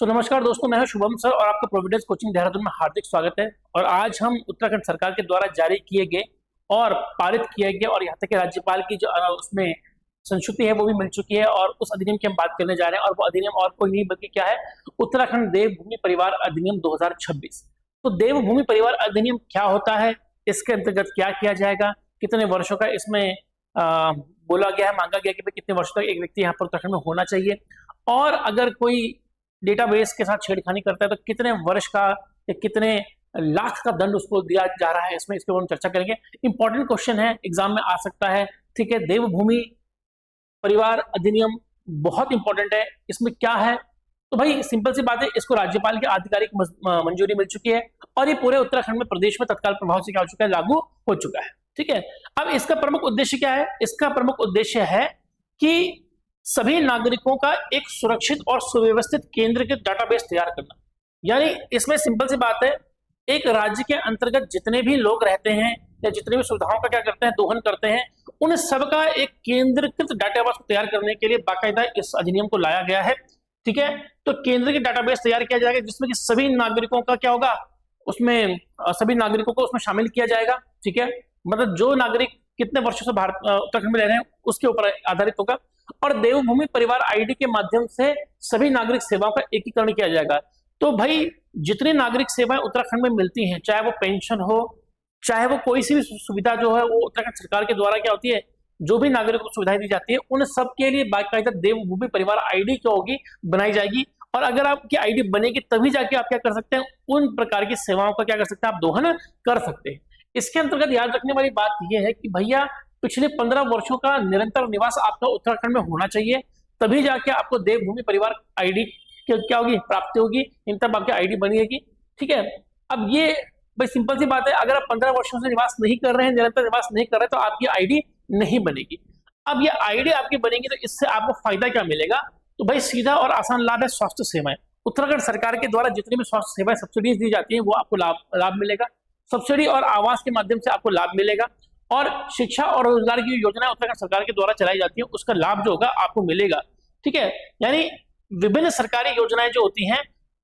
नमस्कार दोस्तों, मैं हूं शुभम सर और आपका प्रोविडेंस कोचिंग देहरादून में हार्दिक स्वागत है। और आज हम उत्तराखंड सरकार के द्वारा जारी किए गए और पारित किए गए और यहाँ तक कि राज्यपाल की जो उसमें संस्तुति है वो भी मिल चुकी है और उस अधिनियम की हम बात करने जा रहे हैं। और वो अधिनियम और कोई नहीं बल्कि क्या है, उत्तराखंड देवभूमि परिवार अधिनियम 2026। तो देवभूमि परिवार अधिनियम क्या होता है, इसके अंतर्गत क्या किया जाएगा, कितने वर्षों का इसमें बोला गया है, मांगा गया कि भाई कितने वर्षों तक एक व्यक्ति यहाँ पर उत्तराखंड में होना चाहिए, और अगर कोई डेटाबेस के साथ छेड़खानी करता है तो कितने वर्ष का या कितने लाख का दंड उसको दिया जा रहा है, इसमें इसके बारे में चर्चा करेंगे। इंपॉर्टेंट क्वेश्चन है, एग्जाम में आ सकता है। ठीक है, देवभूमि परिवार अधिनियम बहुत इंपॉर्टेंट है। इसमें क्या है, तो भाई सिंपल सी बात है, इसको राज्यपाल की आधिकारिक मंजूरी मिल चुकी है और ये पूरे उत्तराखंड में प्रदेश में तत्काल प्रभाव से क्या हो चुका है, लागू हो चुका है। ठीक है, अब इसका प्रमुख उद्देश्य क्या है? इसका प्रमुख उद्देश्य है कि सभी नागरिकों का एक सुरक्षित और सुव्यवस्थित केंद्रीकृत डाटाबेस तैयार करना। यानी इसमें सिंपल सी बात है, एक राज्य के अंतर्गत जितने भी लोग रहते हैं या जितने भी सुविधाओं का क्या करते हैं, दोहन करते हैं, उन सबका एक केंद्रीकृत डाटाबेस तैयार करने के लिए बाकायदा इस अधिनियम को लाया गया है। ठीक है, तो केंद्रीकृत डाटाबेस तैयार किया जाएगा जिसमें कि सभी नागरिकों का क्या होगा, उसमें सभी नागरिकों को उसमें शामिल किया जाएगा। ठीक है, मतलब जो नागरिक कितने वर्षों से भारत उत्तराखंड में रह रहे हैं उसके ऊपर आधारित होगा। और देवभूमि परिवार आईडी के माध्यम से सभी नागरिक सेवाओं का एकीकरण किया जाएगा। तो भाई जितनी नागरिक सेवाएं उत्तराखंड में मिलती हैं, चाहे वो पेंशन हो, चाहे वो कोई सी भी सुविधा जो है वो उत्तराखंड सरकार के द्वारा क्या होती है, जो भी नागरिकों को सुविधाएं दी जाती है, उन सब के लिए बाकायदा देवभूमि परिवार आईडी क्या होगी, बनाई जाएगी। और अगर आपकी आईडी बनेगी तभी जाके आप क्या कर सकते हैं, उन प्रकार की सेवाओं का क्या कर सकते हैं, आप दोहन कर सकते हैं। इसके अंतर्गत याद रखने वाली बात यह है कि भैया पिछले 15 वर्षों का निरंतर निवास आपका उत्तराखंड में होना चाहिए, तभी जाके आपको देवभूमि परिवार आईडी क्या होगी, प्राप्ति होगी, इन तब आपकी आईडी बनेगी। ठीक है, अब ये भाई सिंपल सी बात है, अगर आप 15 वर्षों से निवास नहीं कर रहे हैं, निरंतर निवास नहीं कर रहे तो आपकी आईडी नहीं बनेगी। अब ये आईडी आपकी बनेगी तो इससे आपको फायदा क्या मिलेगा, तो भाई सीधा और आसान लाभ है स्वास्थ्य सेवाएं। उत्तराखंड सरकार के द्वारा जितनी भी स्वास्थ्य सेवाएं सब्सिडीज दी जाती है वो आपको लाभ मिलेगा। सब्सिडी और आवास के माध्यम से आपको लाभ मिलेगा। और शिक्षा और रोजगार की योजना उत्तराखंड सरकार के द्वारा चलाई जाती है, उसका लाभ जो होगा आपको मिलेगा। ठीक है, यानी विभिन्न सरकारी योजनाएं जो होती हैं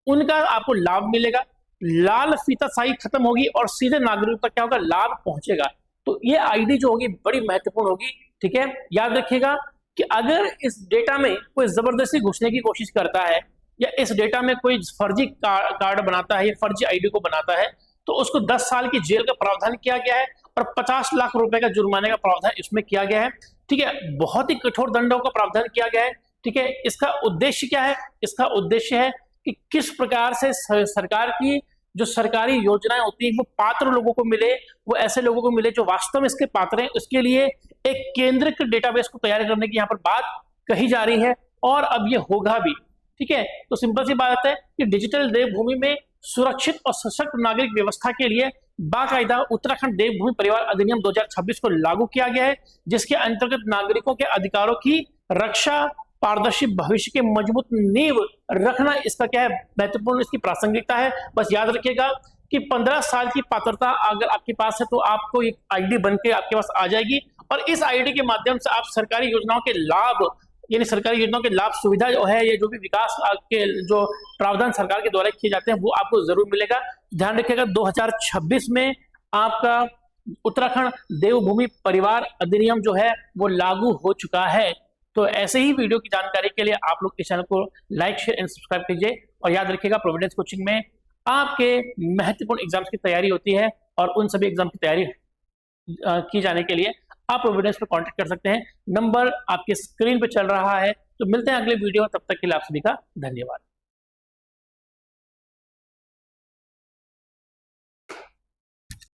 उनका आपको लाभ मिलेगा। लाल फीताशाही खत्म होगी और सीधे नागरिक तक क्या होगा, लाभ पहुंचेगा। तो ये आईडी जो होगी बड़ी महत्वपूर्ण होगी। ठीक है, याद रखिएगा कि अगर इस डेटा में कोई जबरदस्ती घुसने की कोशिश करता है या इस डेटा में कोई फर्जी कार्ड बनाता है या फर्जी आईडी को बनाता है तो उसको 10 साल की जेल का प्रावधान किया गया है और 50 लाख रुपए का जुर्माने का प्रावधान इसमें किया गया है। ठीक है, बहुत ही कठोर दंडों का प्रावधान किया गया है। ठीक है, इसका उद्देश्य क्या है? इसका उद्देश्य है कि किस प्रकार से सरकार की जो सरकारी योजनाएं होती हैं वो पात्र लोगों को मिले, वो ऐसे लोगों को मिले जो वास्तव में इसके पात्र हैं। उसके लिए एक केंद्रीय डेटाबेस को तैयार करने की यहाँ पर बात कही जा रही है और अब ये होगा भी। ठीक है, तो सिंपल सी बात है कि डिजिटल देवभूमि में सुरक्षित और सशक्त नागरिक व्यवस्था के लिए बाकायदा उत्तराखंड देवभूमि परिवार अधिनियम 2026 को लागू किया गया है, जिसके अंतर्गत नागरिकों के अधिकारों की रक्षा, पारदर्शी भविष्य के मजबूत नींव रखना इसका क्या है, महत्वपूर्ण इसकी प्रासंगिकता है। बस याद रखिएगा कि 15 साल की पात्रता अगर आपके पास है तो आपको एक आईडी बनके आपके पास आ जाएगी और इस आईडी के माध्यम से आप सरकारी योजनाओं के लाभ, यानी सरकारी योजनाओं के लाभ सुविधा जो है, ये जो भी विकास के जो प्रावधान सरकार के द्वारा किए जाते हैं वो आपको जरूर मिलेगा। ध्यान रखिएगा 2026 में आपका उत्तराखंड देवभूमि परिवार अधिनियम जो है वो लागू हो चुका है। तो ऐसे ही वीडियो की जानकारी के लिए आप लोग इस चैनल को लाइक, शेयर एंड सब्सक्राइब कीजिए। और याद रखिएगा प्रोविडेंस कोचिंग में आपके महत्वपूर्ण एग्जाम्स की तैयारी होती है और उन सभी एग्जाम की तैयारी की जाने के लिए आप प्रोविडेंस पे कांटेक्ट कर सकते हैं। नंबर आपके स्क्रीन पे चल रहा है। तो मिलते हैं अगले वीडियो, तब तक के लिए आप सभी का धन्यवाद।